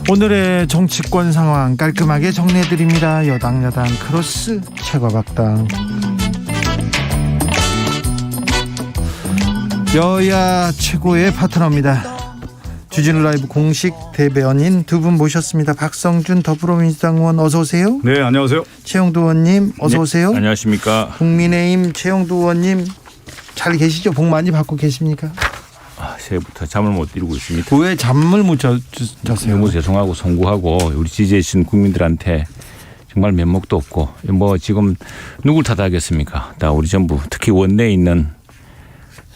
오늘의 정치권 상황 깔끔하게 정리해드립니다. 여당 크로스 최고박당. 여야 최고의 파트너입니다. 주진우 라이브 공식 대변인 두 분 모셨습니다. 박성준 더불어민주당 의원 어서 오세요. 네, 안녕하세요. 최영두 의원님 어서 오세요. 네, 안녕하십니까. 국민의힘 최영두 의원님 잘 계시죠? 복 많이 받고 계십니까? 새해부터 잠을 못 이루고 있습니다. 왜 잠을 못 잤어요? 너무 죄송하고 송구하고 우리 지지해 주신 국민들한테 정말 면목도 없고 뭐 지금 누굴 탓하겠습니까? 다 우리 전부 특히 원내에 있는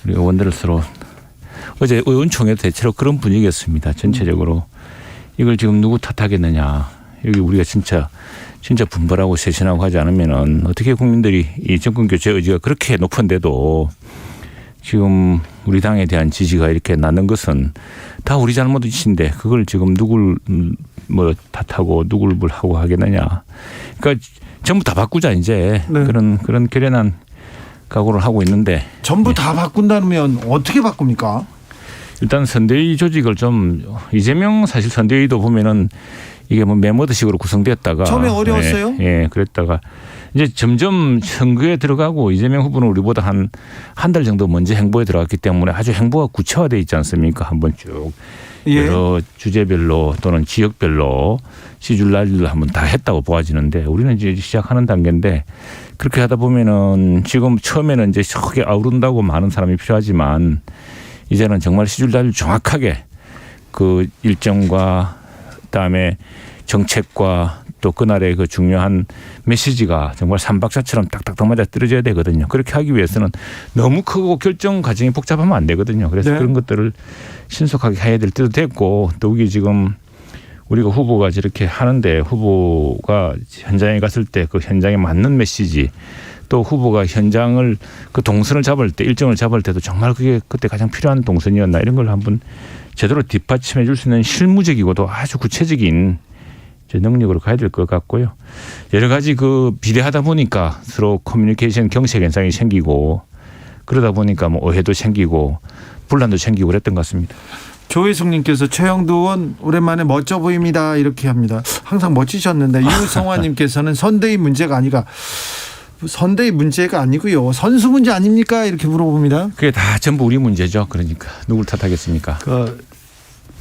우리 의원들을 서로 어제 의원총회도 대체로 그런 분위기였습니다. 전체적으로 이걸 지금 누구 탓하겠느냐. 여기 우리가 진짜 분발하고 쇄신하고 하지 않으면은 어떻게 국민들이 이 정권 교체 의지가 그렇게 높은데도 지금 우리 당에 대한 지지가 이렇게 낮는 것은 다 우리 잘못이신데 그걸 지금 누굴 뭐 탓하고 누굴 뭘 하고 하겠느냐. 그러니까 전부 다 바꾸자 이제. 네. 그런 결연한 각오를 하고 있는데. 전부 다 바꾼다면 어떻게 바꿉니까? 일단 선대위 조직을 좀 이재명 사실 선대위도 보면은 이게 뭐 메모드식으로 구성되었다가 처음에 어려웠어요. 예, 그랬다가 이제 점점 선거에 들어가고 이재명 후보는 우리보다 한 달 정도 먼저 행보에 들어갔기 때문에 아주 행보가 구체화되어 있지 않습니까? 한번 쭉 여러 주제별로 또는 지역별로 시줄날리를 한번 다 했다고 보아지는데 우리는 이제 시작하는 단계인데 그렇게 하다 보면은 지금 처음에는 이제 크게 아우른다고 많은 사람이 필요하지만 이제는 정말 시줄날리 정확하게 그 일정과 그다음에 정책과 또 그날의 그 중요한 메시지가 정말 삼박자처럼 딱딱딱 맞아 떨어져야 되거든요. 그렇게 하기 위해서는 너무 크고 결정 과정이 복잡하면 안 되거든요. 그래서 그런 것들을 신속하게 해야 될 때도 됐고 또 이게 지금 우리가 후보가 저렇게 하는데 후보가 현장에 갔을 때 그 현장에 맞는 메시지 또 후보가 현장을 그 동선을 잡을 때 일정을 잡을 때도 정말 그게 그때 가장 필요한 동선이었나 이런 걸 한번 제대로 뒷받침해 줄 수 있는 실무적이고도 아주 구체적인 능력으로 가야 될 것 같고요. 여러 가지 그 비례하다 보니까 서로 커뮤니케이션 경색 현상이 생기고 그러다 보니까 뭐 오해도 생기고 분란도 생기고 그랬던 것 같습니다. 조혜숙님께서 최영두 의원 오랜만에 멋져 보입니다 이렇게 합니다. 항상 멋지셨는데 유성화님께서는 선대위 문제가 아니고요. 선수 문제 아닙니까? 이렇게 물어봅니다. 그게 다 전부 우리 문제죠. 그러니까 누굴 탓하겠습니까? 그러니까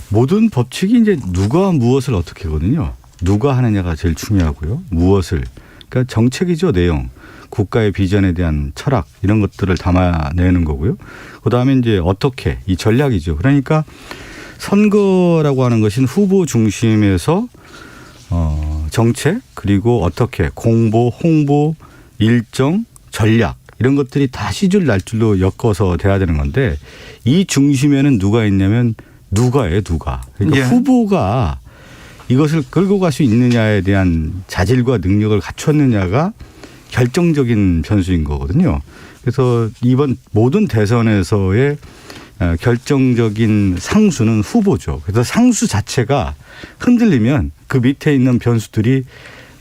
모든 법칙이 이제 누가 무엇을 어떻게 하거든요. 누가 하느냐가 제일 중요하고요. 무엇을. 그러니까 정책이죠. 내용. 국가의 비전에 대한 철학 이런 것들을 담아내는 거고요. 그다음에 이제 어떻게 이 전략이죠. 그러니까 선거라고 하는 것은 후보 중심에서 정책 그리고 어떻게 공보, 홍보, 일정, 전략 이런 것들이 다 시줄 날줄로 엮어서 돼야 되는 건데 이 중심에는 누가 있냐면 누가예요. 누가. 그러니까 후보가 이것을 끌고 갈 수 있느냐에 대한 자질과 능력을 갖췄느냐가 결정적인 변수인 거거든요. 그래서 이번 모든 대선에서의 결정적인 상수는 후보죠. 그래서 상수 자체가 흔들리면 그 밑에 있는 변수들이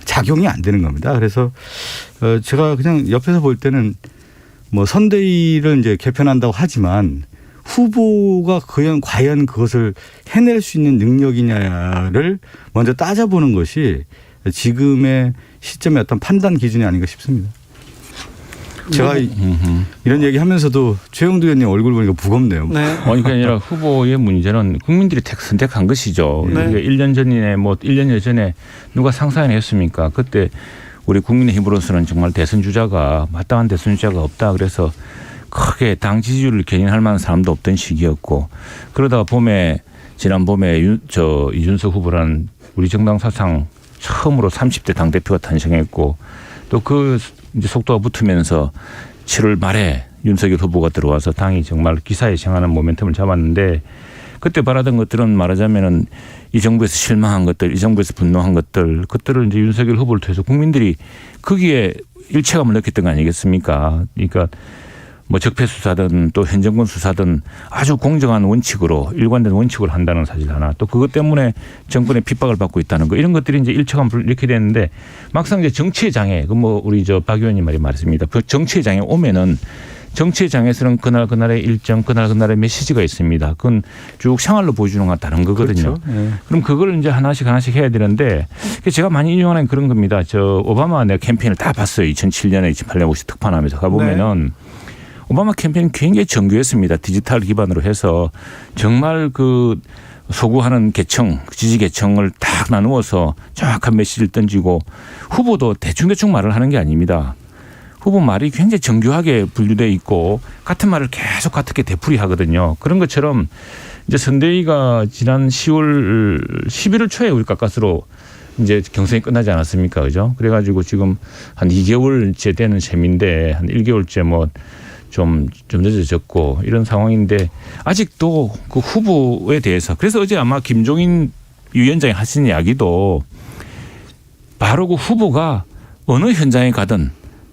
작용이 안 되는 겁니다. 그래서 제가 그냥 옆에서 볼 때는 뭐 선대위를 이제 개편한다고 하지만 후보가 과연 그것을 해낼 수 있는 능력이냐를 먼저 따져보는 것이 지금의 시점의 어떤 판단 기준이 아닌가 싶습니다. 제가 이런 얘기하면서도 최영두 의원님 얼굴 보니까 무겁네요. 네. 그게 아니라 후보의 문제는 국민들이 선택한 것이죠. 네. 1년 전이네 뭐 1년 전에 누가 상상했습니까? 그때 우리 국민의힘으로서는 정말 대선 주자가 마땅한 대선 주자가 없다. 그래서 크게 당 지지율을 견인할 만한 사람도 없던 시기였고 그러다가 지난 봄에 이준석 후보라는 우리 정당 사상 처음으로 30대 당대표가 탄생했고 또 그 이제 속도가 붙으면서 7월 말에 윤석열 후보가 들어와서 당이 정말 기사에 정하는 모멘텀을 잡았는데 그때 바라던 것들은 말하자면은 이 정부에서 실망한 것들, 이 정부에서 분노한 그것들을 이제 윤석열 후보를 통해서 국민들이 거기에 일체감을 느꼈던 거 아니겠습니까? 그러니까 뭐 적폐 수사든 또 현 정권 수사든 아주 공정한 원칙으로 일관된 원칙으로 한다는 사실 하나 또 그것 때문에 정권의 핍박을 받고 있다는 거 이런 것들이 이제 일체감을 이렇게 되는데 막상 이제 정치의 장애 그 뭐 우리 박 의원님 말이 말했습니다. 그 정치의 장애 오면은 정치장에서는 그날의 일정, 그날의 메시지가 있습니다. 그건 쭉 생활로 보여주는 건 다른 거거든요. 그렇죠. 네. 그럼 그걸 이제 하나씩 해야 되는데 제가 많이 인용하는 그런 겁니다. 저 오바마 내 캠페인을 다 봤어요. 2007년에 2008년에 혹시 특판하면서 가보면은 오바마 캠페인 굉장히 정교했습니다. 디지털 기반으로 해서 정말 그 소구하는 계층, 지지 계층을 딱 나누어서 정확한 메시지를 던지고 후보도 대충 말을 하는 게 아닙니다. 후보 말이 굉장히 정교하게 분류되어 있고 같은 말을 계속 같게 되풀이하거든요. 그런 것처럼 이제 선대위가 지난 11월 초에 우리 가까스로 이제 경선이 끝나지 않았습니까? 그죠? 그래가지고 지금 한 2개월째 되는 셈인데 한 1개월째 뭐 좀 늦어졌고 이런 상황인데 아직도 그 후보에 대해서 그래서 어제 아마 김종인 위원장이 하신 이야기도 바로 그 후보가 어느 현장에 가든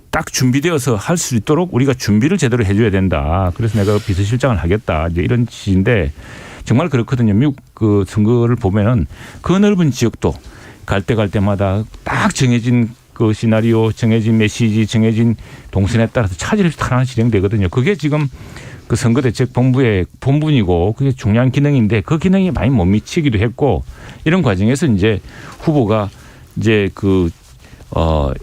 딱 준비되어서 할 수 있도록 우리가 준비를 제대로 해줘야 된다. 그래서 내가 비서실장을 하겠다. 이제 이런 취지인데 정말 그렇거든요. 미국 그 선거를 보면은 그 넓은 지역도 갈 때마다 딱 정해진 그 시나리오, 정해진 메시지, 정해진 동선에 따라서 차질이 하나 진행되거든요. 그게 지금 그 선거대책본부의 본분이고 그게 중요한 기능인데 그 기능이 많이 못 미치기도 했고 이런 과정에서 이제 후보가 이제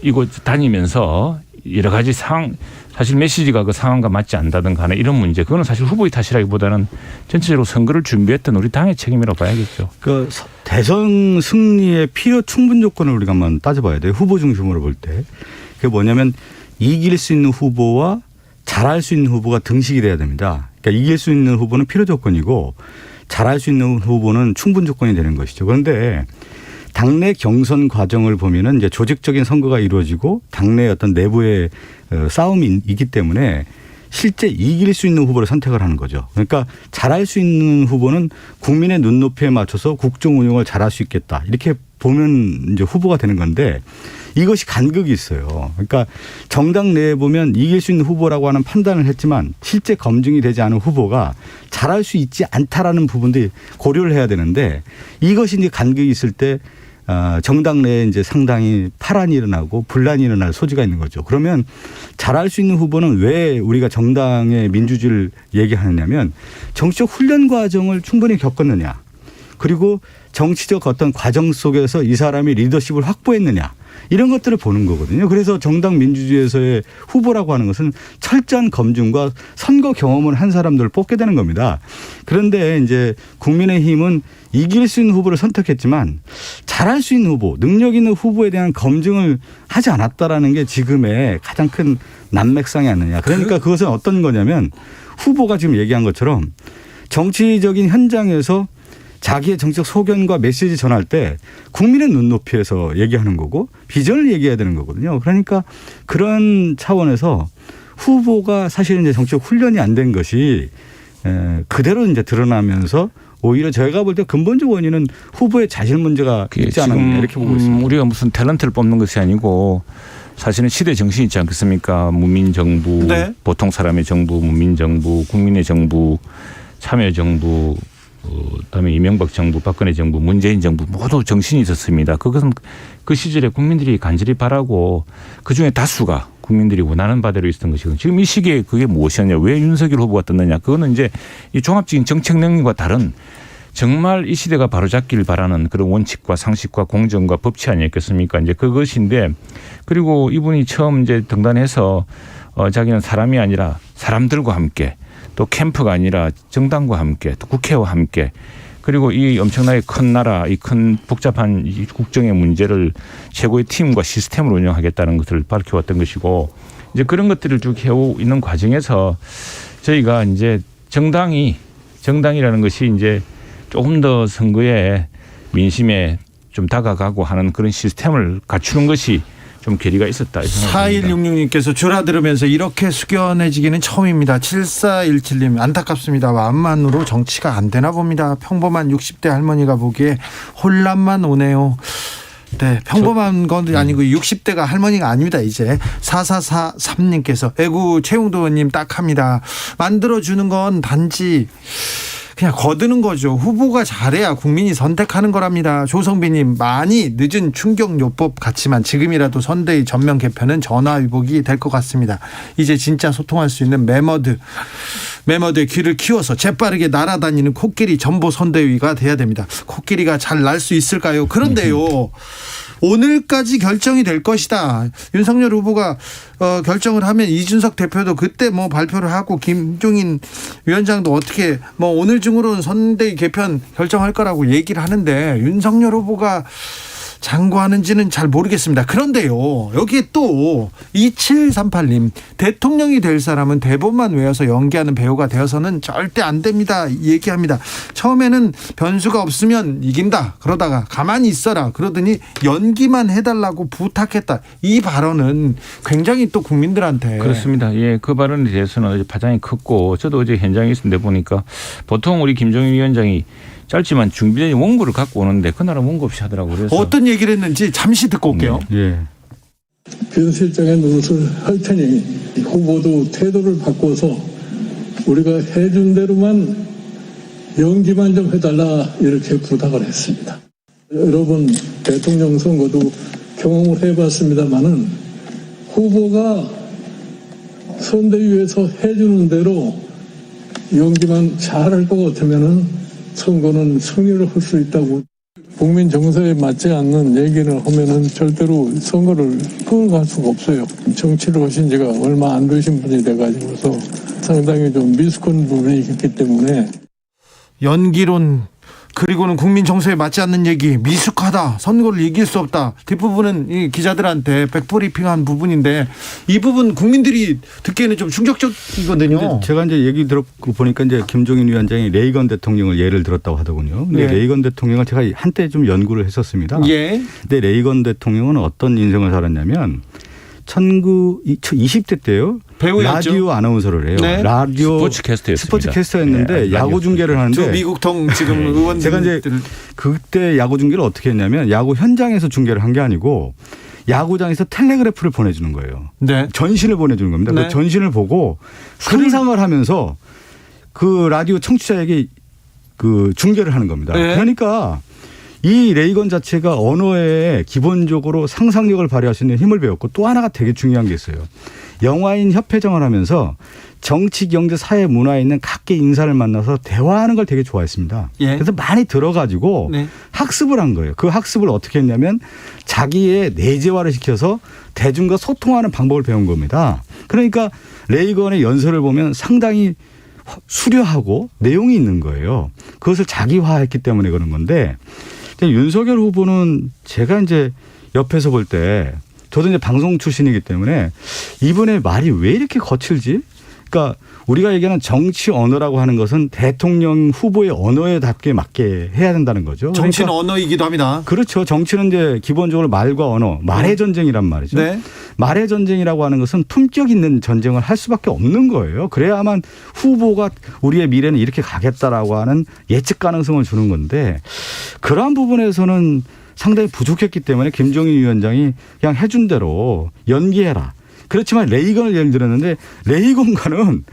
이곳 다니면서 여러 가지 사실 메시지가 그 상황과 맞지 않다든가 하는 이런 문제 그거는 사실 후보의 탓이라기보다는 전체적으로 선거를 준비했던 우리 당의 책임이라고 봐야겠죠. 그 대선 승리의 필요 충분 조건을 우리가 한번 따져봐야 돼요. 후보 중심으로 볼 때. 그게 뭐냐면 이길 수 있는 후보와 잘할 수 있는 후보가 등식이 돼야 됩니다. 그러니까 이길 수 있는 후보는 필요 조건이고 잘할 수 있는 후보는 충분 조건이 되는 것이죠. 그런데 당내 경선 과정을 보면은 이제 조직적인 선거가 이루어지고 당내 어떤 내부의 싸움이 있기 때문에 실제 이길 수 있는 후보를 선택을 하는 거죠. 그러니까 잘할 수 있는 후보는 국민의 눈높이에 맞춰서 국정 운영을 잘할 수 있겠다. 이렇게 보면 이제 후보가 되는 건데 이것이 간극이 있어요. 그러니까 정당 내에 보면 이길 수 있는 후보라고 하는 판단을 했지만 실제 검증이 되지 않은 후보가 잘할 수 있지 않다라는 부분들이 고려를 해야 되는데 이것이 이제 간극이 있을 때 정당 내에 이제 상당히 파란이 일어나고 분란이 일어날 소지가 있는 거죠. 그러면 잘할 수 있는 후보는 왜 우리가 정당의 민주주의를 얘기하느냐면 정치적 훈련 과정을 충분히 겪었느냐. 그리고 정치적 어떤 과정 속에서 이 사람이 리더십을 확보했느냐. 이런 것들을 보는 거거든요. 그래서 정당 민주주의에서의 후보라고 하는 것은 철저한 검증과 선거 경험을 한 사람들을 뽑게 되는 겁니다. 그런데 이제 국민의힘은 이길 수 있는 후보를 선택했지만 잘할 수 있는 후보, 능력 있는 후보에 대한 검증을 하지 않았다라는 게 지금의 가장 큰 난맥상이 아니냐. 그러니까 그것은 어떤 거냐면 후보가 지금 얘기한 것처럼 정치적인 현장에서 자기의 정치적 소견과 메시지 전할 때 국민의 눈높이에서 얘기하는 거고 비전을 얘기해야 되는 거거든요. 그러니까 그런 차원에서 후보가 사실은 이제 정치적 훈련이 안 된 것이 그대로 이제 드러나면서 오히려 저희가 볼 때 근본적 원인은 후보의 자질 문제가 있지 않았냐 이렇게 보고 있습니다. 우리가 무슨 탤런트를 뽑는 것이 아니고 사실은 시대 정신이 있지 않겠습니까? 문민정부, 네. 보통 사람의 정부, 문민정부, 국민의 정부, 참여정부, 그다음에 이명박 정부, 박근혜 정부, 문재인 정부 모두 정신이 있었습니다. 그것은 그 시절에 국민들이 간절히 바라고 그중에 다수가 국민들이 원하는 바대로 있었던 것이고 지금 이 시기에 그게 무엇이었냐. 왜 윤석열 후보가 떴느냐. 그거는 이제 이 종합적인 정책 능력과 다른 정말 이 시대가 바로잡기를 바라는 그런 원칙과 상식과 공정과 법치 아니었겠습니까. 이제 그것인데 그리고 이분이 처음 이제 등단해서 자기는 사람이 아니라 사람들과 함께 또 캠프가 아니라 정당과 함께 또 국회와 함께 그리고 이 엄청나게 큰 나라 이 큰 복잡한 이 국정의 문제를 최고의 팀과 시스템으로 운영하겠다는 것을 밝혀왔던 것이고 이제 그런 것들을 쭉 해오고 있는 과정에서 저희가 이제 정당이라는 것이 이제 조금 더 선거에 민심에 좀 다가가고 하는 그런 시스템을 갖추는 것이 좀 괴리가 있었다. 4166님께서 줄어들으면서 이렇게 숙연해지기는 처음입니다. 7417님 안타깝습니다. 마음만으로 정치가 안 되나 봅니다. 평범한 60대 할머니가 보기에 혼란만 오네요. 네, 평범한 건 아니고 60대가 할머니가 아닙니다. 이제 4443님께서 애구 최용도 의원님 딱합니다. 만들어주는 건 단지 그냥 거드는 거죠. 후보가 잘해야 국민이 선택하는 거랍니다. 조성빈님, 많이 늦은 충격요법 같지만 지금이라도 선대위 전면 개편은 전화위복이 될 것 같습니다. 이제 진짜 소통할 수 있는 매머드의 귀를 키워서 재빠르게 날아다니는 코끼리 전보 선대위가 돼야 됩니다. 코끼리가 잘 날 수 있을까요? 그런데요. 오늘까지 결정이 될 것이다. 윤석열 후보가 결정을 하면 이준석 대표도 그때 뭐 발표를 하고 김종인 위원장도 어떻게 뭐 오늘 중으로는 선대위 개편 결정할 거라고 얘기를 하는데 윤석열 후보가 장구하는지는 잘 모르겠습니다. 그런데요, 여기에 또 2738님, 대통령이 될 사람은 대본만 외워서 연기하는 배우가 되어서는 절대 안 됩니다. 얘기합니다. 처음에는 변수가 없으면 이긴다. 그러다가 가만히 있어라. 그러더니 연기만 해달라고 부탁했다. 이 발언은 굉장히 또 국민들한테. 그렇습니다. 예, 그 발언에 대해서는 파장이 컸고, 저도 어제 현장에 있었는데 보니까 보통 우리 김종인 위원장이 짧지만 준비된 원고를 갖고 오는데 그날은 원고 없이 하더라고요. 그래서 어떤 얘기를 했는지 잠시 듣고 올게요. 예. 비서실장의 노릇을 할 테니 후보도 태도를 바꿔서 우리가 해준 대로만 연기만 좀 해달라 이렇게 부탁을 했습니다. 여러분 대통령 선거도 경험을 해봤습니다마는 후보가 선대위에서 해주는 대로 연기만 잘할 것 같으면은 선거는 승리를 할 수 있다고. 국민 정서에 맞지 않는 얘기를 하면은 절대로 선거를 끌어갈 수가 없어요. 정치를 하신 지가 얼마 안 되신 분이 돼가지고서 상당히 좀 미숙한 부분이 있기 때문에. 연기론, 그리고는 국민 정서에 맞지 않는 얘기, 미숙하다, 선거를 이길 수 없다. 뒷부분은 이 기자들한테 백브리핑한 부분인데 이 부분 국민들이 듣기에는 좀 충격적이거든요. 제가 이제 얘기 들었고 보니까 이제 김종인 위원장이 레이건 대통령을 예를 들었다고 하더군요. 근데 네. 레이건 대통령을 제가 한때 좀 연구를 했었습니다. 예. 근데 레이건 대통령은 어떤 인생을 살았냐면 20대 때요. 배우였죠. 라디오 아나운서를 해요. 네. 라디오 스포츠캐스터였습니다. 스포츠캐스터였는데 네, 야구 중계를 하는데 저 미국통 지금 의원들 제가 이제 그때 야구 중계를 어떻게 했냐면 야구 현장에서 중계를 한 게 아니고 야구장에서 텔레그래프를 보내주는 거예요. 네. 전신을 보내주는 겁니다. 네. 그 전신을 보고 상상을 하면서 그 라디오 청취자에게 그 중계를 하는 겁니다. 네. 그러니까 이 레이건 자체가 언어에 기본적으로 상상력을 발휘할 수 있는 힘을 배웠고 또 하나가 되게 중요한 게 있어요. 영화인 협회장을 하면서 정치, 경제, 사회, 문화에 있는 각계 인사를 만나서 대화하는 걸 되게 좋아했습니다. 예. 그래서 많이 들어가지고 네. 학습을 한 거예요. 그 학습을 어떻게 했냐면 자기의 내재화를 시켜서 대중과 소통하는 방법을 배운 겁니다. 그러니까 레이건의 연설을 보면 상당히 수려하고 내용이 있는 거예요. 그것을 자기화했기 때문에 그런 건데 윤석열 후보는 제가 이제 옆에서 볼 때 저도 이제 방송 출신이기 때문에 이분의 말이 왜 이렇게 거칠지? 그러니까 우리가 얘기하는 정치 언어라고 하는 것은 대통령 후보의 언어에답게 맞게 해야 된다는 거죠. 정치는 그러니까 언어이기도 합니다. 그렇죠. 정치는 이제 기본적으로 말과 언어, 말의 전쟁이란 말이죠. 네. 말의 전쟁이라고 하는 것은 품격 있는 전쟁을 할 수밖에 없는 거예요. 그래야만 후보가 우리의 미래는 이렇게 가겠다라고 하는 예측 가능성을 주는 건데 그러한 부분에서는 상당히 부족했기 때문에 김종인 위원장이 그냥 해준 대로 연기해라. 그렇지만 레이건을 예를 들었는데 레이건과는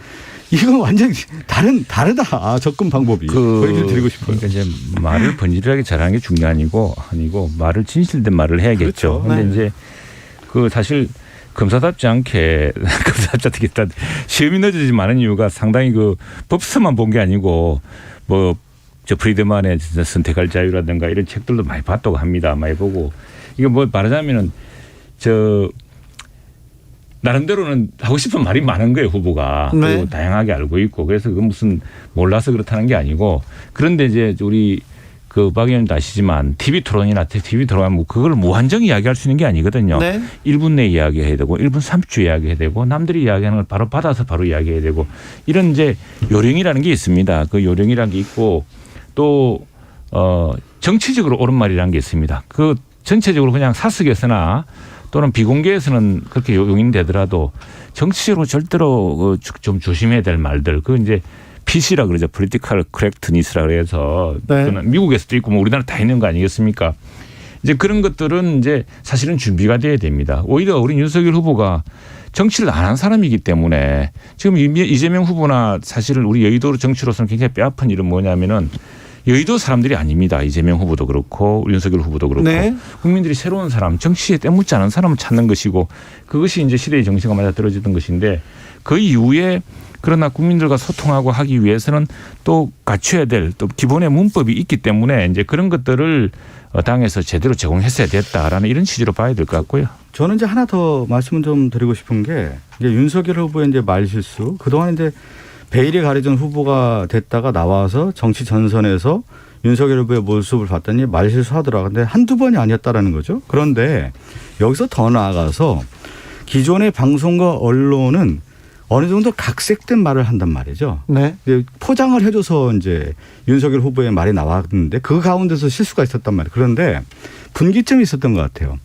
이건 완전히 다르다. 접근 방법이. 그 얘기를 드리고 싶어요. 그러니까 이제 말을 번지르하게 잘하는 게 중요한 아니고 말을 진실된 말을 해야겠죠. 그런데 그렇죠. 네. 이제 그 사실 검사답지 않게 시험이 늦어지지 않은 이유가 상당히 그 법서만 본 게 아니고 뭐 저 프리드만의 선택할 자유라든가 이런 책들도 많이 봤다고 합니다. 많이 보고 이거 뭐 말하자면은 저 나름대로는 하고 싶은 말이 많은 거예요, 후보가. 네. 그리고 다양하게 알고 있고. 그래서 그 무슨 몰라서 그렇다는 게 아니고. 그런데 이제 우리 그 박 의원님도 아시지만 TV 토론이나 TV 토론하면 뭐 그걸 무한정 이야기할 수 있는 게 아니거든요. 네. 1분 내에 이야기해야 되고 1분 30초 이야기해야 되고 남들이 이야기하는 걸 바로 받아서 바로 이야기해야 되고 이런 이제 요령이라는 게 있습니다. 그 요령이라는 게 있고 또 정치적으로 옳은 말이라는 게 있습니다. 그 전체적으로 그냥 사석에서나 또는 비공개에서는 그렇게 용인되더라도 정치적으로 절대로 좀 조심해야 될 말들. 그 이제 PC라 그러죠. Political Correctness라 그래서 네. 미국에서도 있고 뭐 우리나라 다 있는 거 아니겠습니까? 이제 그런 것들은 이제 사실은 준비가 돼야 됩니다. 오히려 우리 윤석열 후보가 정치를 안 한 사람이기 때문에 지금 이재명 후보나 사실은 우리 여의도 정치로서는 굉장히 뼈아픈 일은 뭐냐면은 여의도 사람들이 아닙니다. 이재명 후보도 그렇고 윤석열 후보도 그렇고 네. 국민들이 새로운 사람, 정치에 때묻지 않은 사람을 찾는 것이고 그것이 이제 시대의 정신과 맞아떨어지던 것인데 그 이후에 그러나 국민들과 소통하고 하기 위해서는 또 갖춰야 될 또 기본의 문법이 있기 때문에 이제 그런 것들을 당에서 제대로 제공했어야 됐다라는 이런 취지로 봐야 될 것 같고요. 저는 이제 하나 더 말씀을 좀 드리고 싶은 게 이제 윤석열 후보의 이제 말실수 그동안 이제 베일이 가려진 후보가 됐다가 나와서 정치 전선에서 윤석열 후보의 모습을 봤더니 말실수하더라. 근데 한두 번이 아니었다라는 거죠. 그런데 여기서 더 나아가서 기존의 방송과 언론은 어느 정도 각색된 말을 한단 말이죠. 네. 포장을 해줘서 이제 윤석열 후보의 말이 나왔는데 그 가운데서 실수가 있었단 말이에요. 그런데 분기점이 있었던 것 같아요.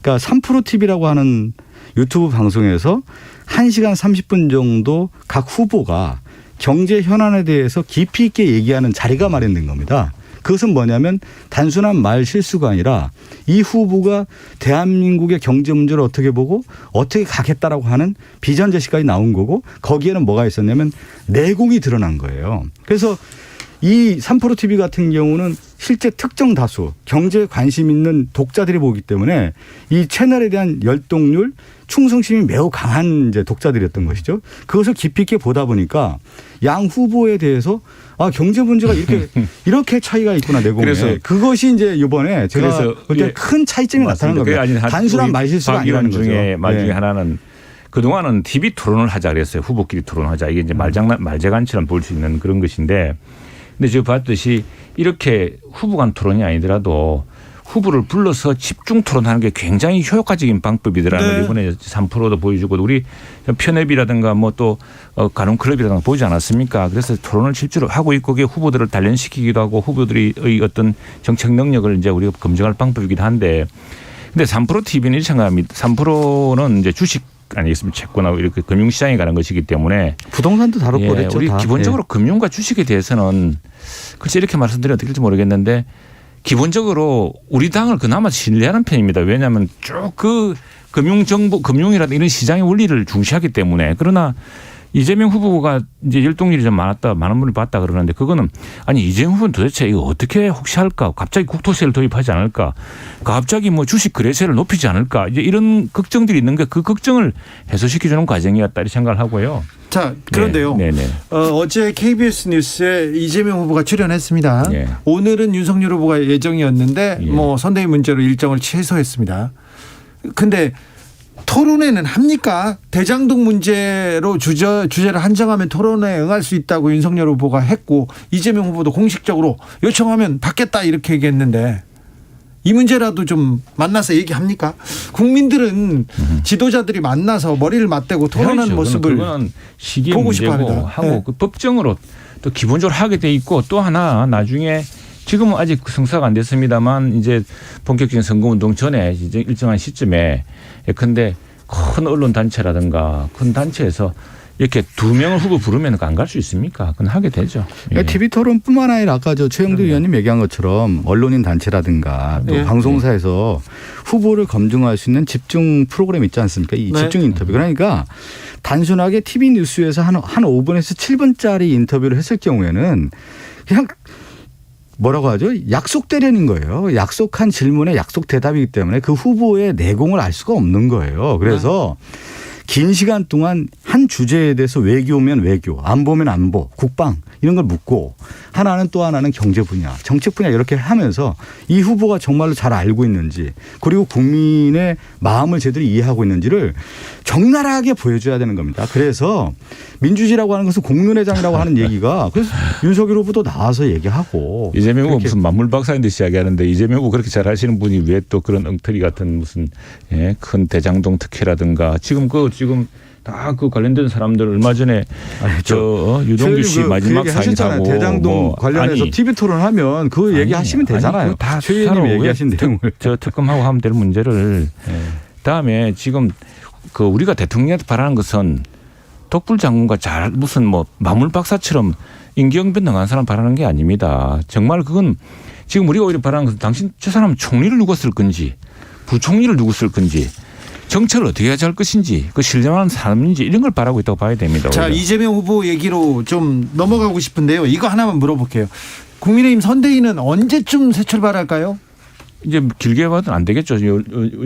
그러니까 3프로 TV라고 하는 유튜브 방송에서 1시간 30분 정도 각 후보가 경제 현안에 대해서 깊이 있게 얘기하는 자리가 마련된 겁니다. 그것은 뭐냐면 단순한 말 실수가 아니라 이 후보가 대한민국의 경제 문제를 어떻게 보고 어떻게 가겠다라고 하는 비전 제시까지 나온 거고 거기에는 뭐가 있었냐면 내공이 드러난 거예요. 그래서 이 3프로 TV 같은 경우는 실제 특정 다수 경제에 관심 있는 독자들이 보기 때문에 이 채널에 대한 열동률 충성심이 매우 강한 이제 독자들이었던 것이죠. 그것을 깊이 있게 보다 보니까 양 후보에 대해서 아 경제 문제가 이렇게 차이가 있구나 내공에. 그래서 그것이 이제 이번에 제가 볼 때 큰 차이점이 나타나는 겁니다. 단순한 말실수가 아니라는 거죠. 말 중에 하나는 그동안은 TV 토론을 하자 그랬어요. 후보끼리 토론하자. 이게 이제 말재간처럼 볼 수 있는 그런 것인데 근데 지금 봤듯이 이렇게 후보 간 토론이 아니더라도 후보를 불러서 집중 토론하는 게 굉장히 효과적인 방법이더라는 걸 이번에 3%도 보여주고 우리 편협이라든가 뭐 또 가늠클럽이라든가 보이지 않았습니까? 그래서 토론을 실제로 하고 있고 그게 후보들을 단련시키기도 하고 후보들의 어떤 정책 능력을 이제 우리가 검증할 방법이기도 한데 근데 3% TV는 이렇게 생각합니다. 3%는 이제 주식 아니겠습니까? 채권하고 이렇게 금융시장에 가는 것이기 때문에 부동산도 다뤘고 그랬죠. 우리 다. 기본적으로 금융과 주식에 대해서는 글쎄 이렇게 말씀드리면 어떻게 될지 모르겠는데 기본적으로 우리 당을 그나마 신뢰하는 편입니다. 왜냐하면 쭉 그 금융정보, 금융이라든 이런 시장의 원리를 중시하기 때문에 그러나 이재명 후보가 이제 열동률이 좀 많은 분이 봤다 그러는데 그거는 아니 이재명 후보는 도대체 이거 어떻게 혹시 할까? 갑자기 국토세를 도입하지 않을까? 갑자기 뭐 주식 거래세를 높이지 않을까? 이제 이런 걱정들이 있는 게 그 걱정을 해소시켜주는 과정이었다 이 생각을 하고요. 자, 그런데요. 어제 KBS 뉴스에 이재명 후보가 출연했습니다. 네. 오늘은 윤석열 후보가 예정이었는데 뭐 선대위 문제로 일정을 취소했습니다. 근데 토론회는 합니까? 대장동 문제로 주제를 한정하면 토론회에 응할 수 있다고 윤석열 후보가 했고 이재명 후보도 공식적으로 요청하면 받겠다 이렇게 얘기했는데 이 문제라도 좀 만나서 얘기합니까? 국민들은 지도자들이 만나서 머리를 맞대고 토론하는 모습을 그건 시기의 보고 문제고 싶어합니다. 하고 네. 그 법정으로 또 기본적으로 하게 돼 있고 또 하나 나중에 지금은 아직 성사가 안 됐습니다만 이제 본격적인 선거운동 전에 이제 일정한 시점에 예컨대 큰 언론 단체라든가 큰 단체에서 이렇게 2명을 후보 부르면 안 갈 수 있습니까? 그건 하게 되죠. 그러니까 TV 토론뿐만 아니라 아까 저 최영두 의원님 얘기한 것처럼 언론인 단체라든가 또 네. 방송사에서 후보를 검증할 수 있는 집중 프로그램 있지 않습니까? 이 네. 집중 인터뷰. 그러니까 단순하게 TV 뉴스에서 한 5분에서 7분짜리 인터뷰를 했을 경우에는 그냥 뭐라고 하죠? 약속 대련인 거예요. 약속한 질문에 약속 대답이기 때문에 그 후보의 내공을 알 수가 없는 거예요. 그래서 긴 시간 동안 한 주제에 대해서 외교면 외교, 안보면 안보, 국방 이런 걸 묻고 하나는 또 하나는 경제 분야, 정책 분야 이렇게 하면서 이 후보가 정말로 잘 알고 있는지 그리고 국민의 마음을 제대로 이해하고 있는지를 적나라하게 보여줘야 되는 겁니다. 그래서 민주주의라고 하는 것은 공론회장이라고 하는 얘기가 그래서 윤석열 후보도 나와서 얘기하고 이재명 후보 무슨 만물 박사인 듯이 이야기하는데 이재명 후보 그렇게 잘 하시는 분이 왜 또 그런 엉터리 같은 무슨 큰 대장동 특혜라든가 지금 다 그 관련된 사람들 얼마 전에 유동규 씨 마지막 사인하고 대장동 뭐 관련해서 TV 토론하면 그 얘기하시면 되잖아요. 다 최 의원님 얘기하신 내용을 특검하고 하면 될 문제를 다음에 지금 그 우리가 대통령한테 바라는 것은 독불 장군과 잘 무슨 뭐 마물 박사처럼 임기응변 한 사람 바라는 게 아닙니다. 정말 그건 지금 우리가 오히려 바라는 것은 당신 저 사람 총리를 누가 쓸 건지 부총리를 누구 쓸 건지 정책을 어떻게 가져갈 것인지 그 신뢰하는 사람인지 이런 걸 바라고 있다고 봐야 됩니다. 자, 오히려. 이재명 후보 얘기로 좀 넘어가고 싶은데요. 이거 하나만 물어볼게요. 국민의힘 선대위는 언제쯤 새 출발할까요? 이제 길게 봐도 안 되겠죠.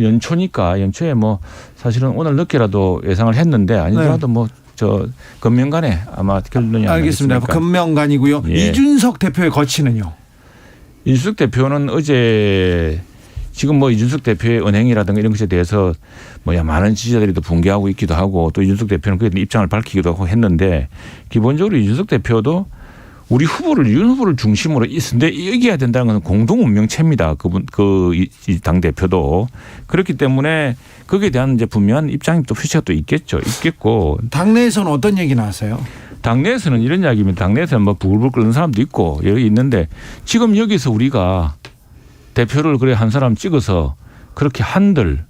연초니까 연초에 뭐 사실은 오늘 늦게라도 예상을 했는데 아니더라도 뭐 저 금명간에 아마 결론이 알겠습니다. 나겠습니까? 금명간이고요. 예. 이준석 대표의 거취는요? 이준석 대표는 어제 지금 뭐 이준석 대표의 은행이라든가 이런 것에 대해서 뭐야 많은 지지자들이 또 붕괴하고 있기도 하고 또 이준석 대표는 그에 대한 입장을 밝히기도 하고 했는데 기본적으로 이준석 대표도 우리 후보를 윤 후보를 중심으로 있는데 이겨야 된다는 것은 공동 운명체입니다. 그분 당 대표도 그렇기 때문에 거기에 대한 이제 분명한 입장이 또 표시가 또 있겠고 당내에서는 어떤 얘기 나왔어요? 당내에서는 이런 이야기입니다. 당내에서는 뭐 부글부글 끓는 사람도 있고 여기 있는데 지금 여기서 우리가 대표를 그래 한 사람 찍어서 그렇게 한들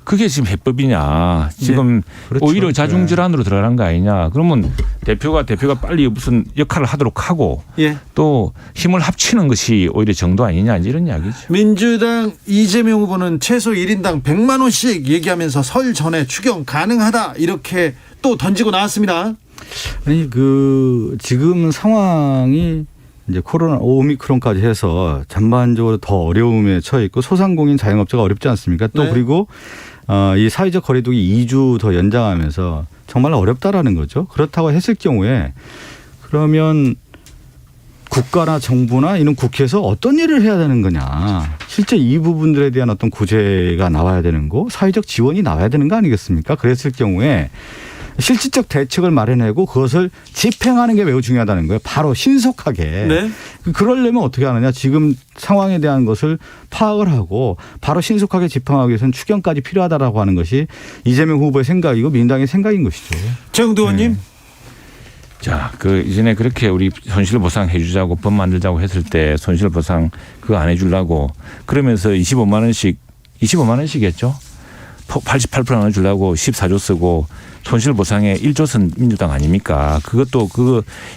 그게 지금 해법이냐. 지금 네. 그렇죠. 오히려 자중질환으로 들어가는 거 아니냐. 그러면 대표가 빨리 무슨 역할을 하도록 하고 예. 또 힘을 합치는 것이 오히려 정도 아니냐 이런 이야기죠. 민주당 이재명 후보는 최소 1인당 100만 원씩 얘기하면서 설 전에 추경 가능하다 이렇게 또 던지고 나왔습니다. 아니 지금 상황이 이제 코로나 오미크론까지 해서 전반적으로 더 어려움에 처해 있고 소상공인 자영업자가 어렵지 않습니까? 또 네. 그리고 이 사회적 거리두기 2주 더 연장하면서 정말 어렵다라는 거죠. 그렇다고 했을 경우에 그러면 국가나 정부나 이런 국회에서 어떤 일을 해야 되는 거냐. 실제 이 부분들에 대한 어떤 구제가 나와야 되는 거, 사회적 지원이 나와야 되는 거 아니겠습니까? 그랬을 경우에 실질적 대책을 마련하고 그것을 집행하는 게 매우 중요하다는 거예요. 바로 신속하게. 네. 그러려면 어떻게 하느냐. 지금 상황에 대한 것을 파악을 하고 바로 신속하게 집행하기 위해서는 추경까지 필요하다라고 하는 것이 이재명 후보의 생각이고 민당의 생각인 것이죠. 정두 의원님. 네. 자, 이전에 그렇게 우리 손실보상 해주자고 법 만들자고 했을 때 손실보상 그거 안 해주려고 그러면서 25만 원씩이었죠. 88%안 주려고 14조 쓰고 손실보상에 1조 쓴 민주당 아닙니까? 그것도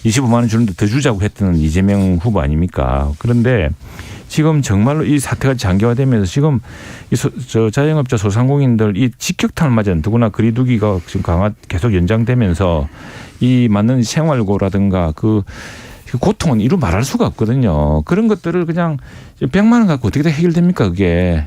25만 원 주는데 더 주자고 했던 이재명 후보 아닙니까? 그런데 지금 정말로 이 사태가 장기화되면서 지금 자영업자 소상공인들 이 직격탄을 맞은 더구나 거리두기가 지금 계속 연장되면서 이 맞는 생활고라든가 그 고통은 이루 말할 수가 없거든요. 그런 것들을 그냥 100만 원 갖고 어떻게 해결됩니까 그게.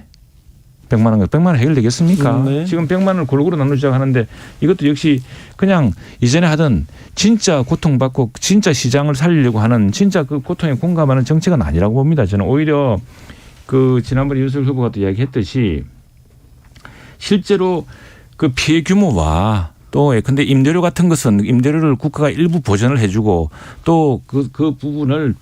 100만 원 해결되겠습니까? 네. 지금 100만 원을 골고루 나누자고 하는데 이것도 역시 그냥 이전에 하던 진짜 고통받고 진짜 시장을 살리려고 하는 진짜 그 고통에 공감하는 정책은 아니라고 봅니다. 저는 오히려 지난번에 윤석열 후보가 또 이야기했듯이 실제로 그 피해 규모와 또 근데 임대료 같은 것은 임대료를 국가가 일부 보전을 해주고 또 그 부분을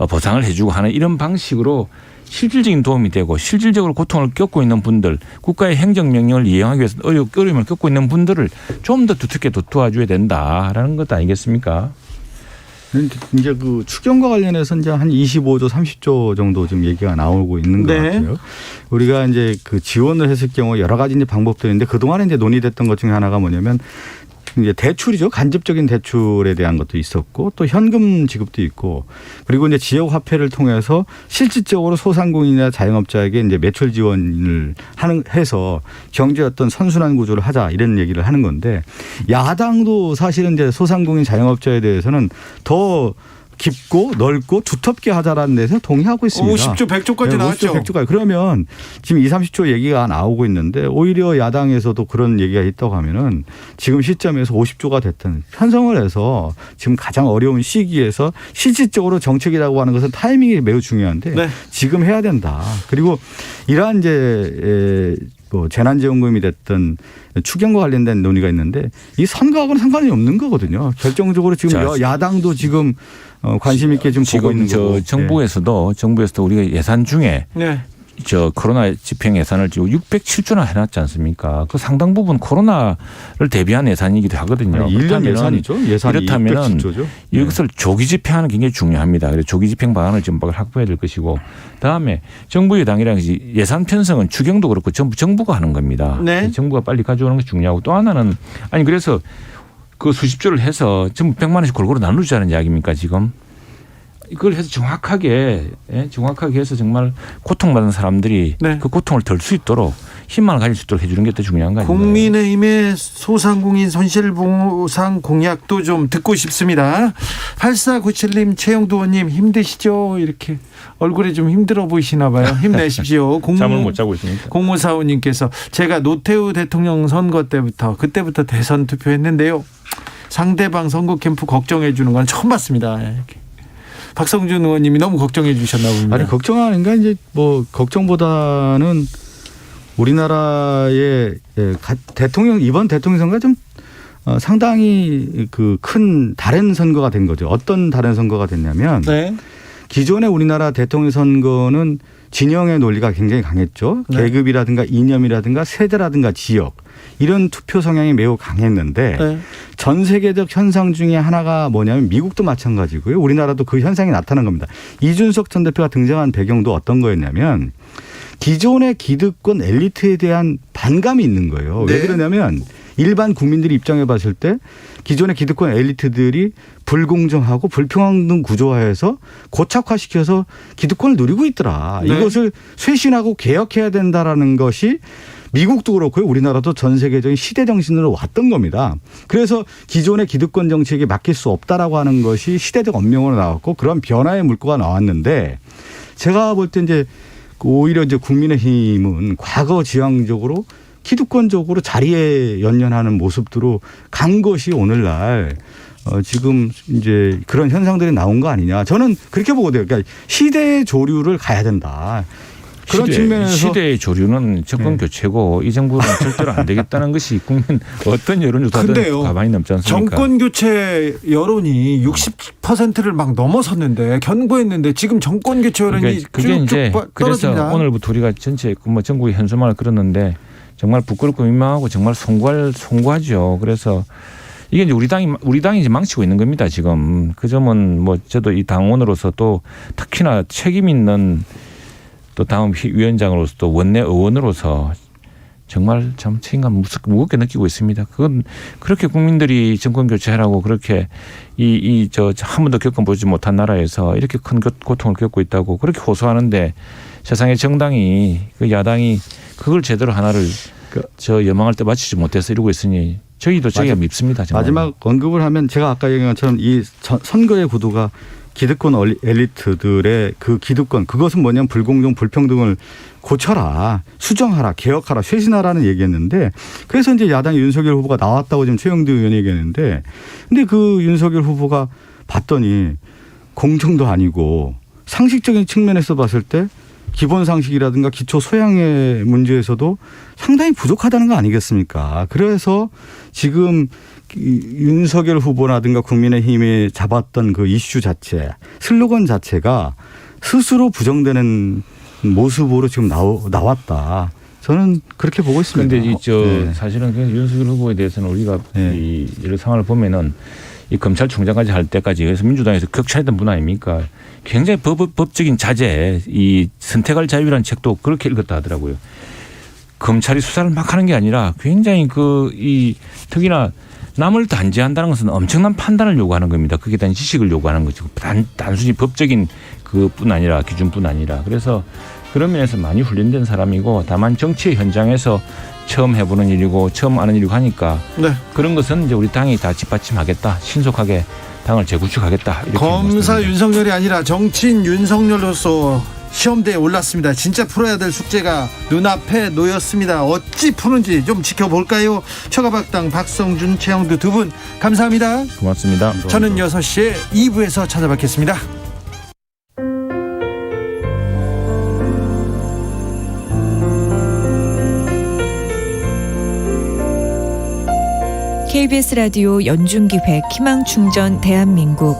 보상을 해주고 하는 이런 방식으로 실질적인 도움이 되고 실질적으로 고통을 겪고 있는 분들 국가의 행정명령을 이행하기 위해서 어려움을 겪고 있는 분들을 좀 더 두텁게 도와줘야 된다라는 것 아니겠습니까? 이제 추경과 관련해서 이제 한 25조, 30조 정도 지금 얘기가 나오고 있는 것 네. 같아요. 우리가 이제 지원을 했을 경우 여러 가지 이제 방법도 있는데 그동안에 이제 논의됐던 것 중에 하나가 뭐냐면 이제 대출이죠. 간접적인 대출에 대한 것도 있었고 또 현금 지급도 있고 그리고 이제 지역 화폐를 통해서 실질적으로 소상공인이나 자영업자에게 이제 매출 지원을 해서 경제 어떤 선순환 구조를 하자 이런 얘기를 하는 건데 야당도 사실은 이제 소상공인 자영업자에 대해서는 더 깊고 넓고 두텁게 하자라는 데서 동의하고 있습니다. 50조 100조까지 나왔죠. 50조 100조까지. 그러면 지금 20, 30조 얘기가 나오고 있는데 오히려 야당에서도 그런 얘기가 있다고 하면은 지금 시점에서 50조가 됐든 편성을 해서 지금 가장 어려운 시기에서 실질적으로 정책이라고 하는 것은 타이밍이 매우 중요한데 네. 지금 해야 된다. 그리고 이러한 이제 재난지원금이 됐든 추경과 관련된 논의가 있는데 이 선거하고는 상관이 없는 거거든요. 결정적으로 지금 야당도 지금 관심 있게 좀 보고 있는 거고. 정부에서도 우리가 예산 중에 네. 코로나 집행 예산을 지금 607조나 해놨지 않습니까? 그 상당 부분 코로나를 대비한 예산이기도 하거든요. 1년 예산이죠. 예산이 이렇다면 607조죠. 이것을 조기 집행하는 게 굉장히 중요합니다. 그래서 조기 집행 방안을 지금 확보해야 될 것이고 그다음에 정부 여당이랑 예산 편성은 추경도 그렇고 정부가 하는 겁니다. 네. 정부가 빨리 가져오는 게 중요하고 또 하나는 그래서 그 수십조를 해서 전부 100만 원씩 골고루 나누자는 이야기입니까 지금? 이걸 해서 정확하게 해서 정말 고통받는 사람들이 네. 그 고통을 덜 수 있도록 희망을 가질 수 있도록 해주는 게 더 중요한 거 아닌가요? 국민의힘의 소상공인 손실보상 공약도 좀 듣고 싶습니다. 8497님, 최영두 의원님 힘드시죠? 이렇게 얼굴에 좀 힘들어 보이시나 봐요. 힘내십시오. 잠을 못 자고 있습니다. 0545님께서 제가 노태우 대통령 선거 그때부터 대선 투표했는데요. 상대방 선거 캠프 걱정해 주는 건 처음 봤습니다. 이렇게. 박성준 의원님이 너무 걱정해 주셨나 봅니다. 아니 걱정하는 게 이제 뭐 걱정보다는 우리나라의 이번 대통령 선거가 좀 상당히 그 큰 다른 선거가 된 거죠. 어떤 다른 선거가 됐냐면 네. 기존의 우리나라 대통령 선거는 진영의 논리가 굉장히 강했죠. 네. 계급이라든가 이념이라든가 세대라든가 지역 이런 투표 성향이 매우 강했는데 네. 전 세계적 현상 중에 하나가 뭐냐면 미국도 마찬가지고요. 우리나라도 그 현상이 나타난 겁니다. 이준석 전 대표가 등장한 배경도 어떤 거였냐면 기존의 기득권 엘리트에 대한 반감이 있는 거예요. 네. 왜 그러냐면 일반 국민들이 입장해 봤을 때 기존의 기득권 엘리트들이 불공정하고 불평등 구조화해서 고착화시켜서 기득권을 누리고 있더라. 네. 이것을 쇄신하고 개혁해야 된다라는 것이 미국도 그렇고요. 우리나라도 전 세계적인 시대 정신으로 왔던 겁니다. 그래서 기존의 기득권 정책에 맡길 수 없다라고 하는 것이 시대적 언명으로 나왔고 그런 변화의 물꼬가 나왔는데 제가 볼 때 이제 오히려 이제 국민의힘은 과거 지향적으로 기득권적으로 자리에 연연하는 모습으로 간 것이 오늘날 지금 이제 그런 현상들이 나온 거 아니냐. 저는 그렇게 보거든요. 그러니까 시대의 조류를 가야 된다. 그런 측면에서 시대의 조류는 정권 교체고 이 정부는 절대로 안 되겠다는 것이 국민 어떤 여론조사든 가만히 남지 않습니까? 정권 교체 여론이 60%를 막 넘어섰는데 견고했는데 지금 정권 교체 여론이 그게 이제 쭉쭉 그래서 떨어집니다. 오늘부터 우리가 전체 뭐 전국의 현수막을 끌었는데 정말 부끄럽고 민망하고 정말 송구하죠. 그래서 이게 이제 우리 당이 이제 망치고 있는 겁니다. 지금 그 점은 뭐 저도 이 당원으로서 또 특히나 책임 있는 또 다음 위원장으로서 또 원내 의원으로서 정말 참 책임감 무겁게 느끼고 있습니다. 그건 그렇게 국민들이 정권 교체하라고 그렇게 한 번도 겪어보지 못한 나라에서 이렇게 큰 고통을 겪고 있다고 그렇게 호소하는데 세상의 정당이 그 야당이 그걸 제대로 하나를 저 여망할 때 맞추지 못해서 이러고 있으니 저희도 저희가 밉습니다. 정말. 마지막 언급을 하면 제가 아까 얘기한 것처럼 이 선거의 구도가 기득권 엘리트들의 그 기득권 그것은 뭐냐면 불공정 불평등을 고쳐라 수정하라 개혁하라 쇄신하라는 얘기했는데 그래서 이제 야당의 윤석열 후보가 나왔다고 지금 최영두 의원이 얘기했는데 근데 그 윤석열 후보가 봤더니 공정도 아니고 상식적인 측면에서 봤을 때 기본 상식이라든가 기초 소양의 문제에서도 상당히 부족하다는 거 아니겠습니까? 그래서 지금 윤석열 후보라든가 국민의힘이 잡았던 그 이슈 자체, 슬로건 자체가 스스로 부정되는 모습으로 지금 나왔다. 저는 그렇게 보고 있습니다. 그런데 사실은 윤석열 후보에 대해서는 우리가 이런 상황을 보면은 이 검찰총장까지 할 때까지 그래서 민주당에서 격차했던 분 아닙니까? 굉장히 법적인 자제, 이 선택할 자유라는 책도 그렇게 읽었다 하더라고요. 검찰이 수사를 막 하는 게 아니라 굉장히 특히나 남을 단죄한다는 것은 엄청난 판단을 요구하는 겁니다. 거기에 대한 지식을 요구하는 거죠. 단순히 법적인 그뿐 아니라 기준뿐 아니라. 그래서 그런 면에서 많이 훈련된 사람이고 다만 정치의 현장에서 처음 해보는 일이고 처음 아는 일이고 하니까 그런 것은 이제 우리 당이 다 뒷받침하겠다. 신속하게 당을 재구축하겠다. 이렇게 검사 윤석열이 아니라 정치인 윤석열로서 시험대에 올랐습니다. 진짜 풀어야 될 숙제가 눈앞에 놓였습니다. 어찌 푸는지 좀 지켜볼까요? 최가박당 박성준, 최영두 두 분 감사합니다. 고맙습니다. 저는 6시에 2부에서 찾아뵙겠습니다. KBS 라디오 연중기획 희망충전 대한민국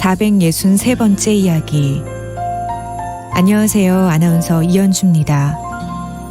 463번째 이야기. 안녕하세요. 아나운서 이현주입니다.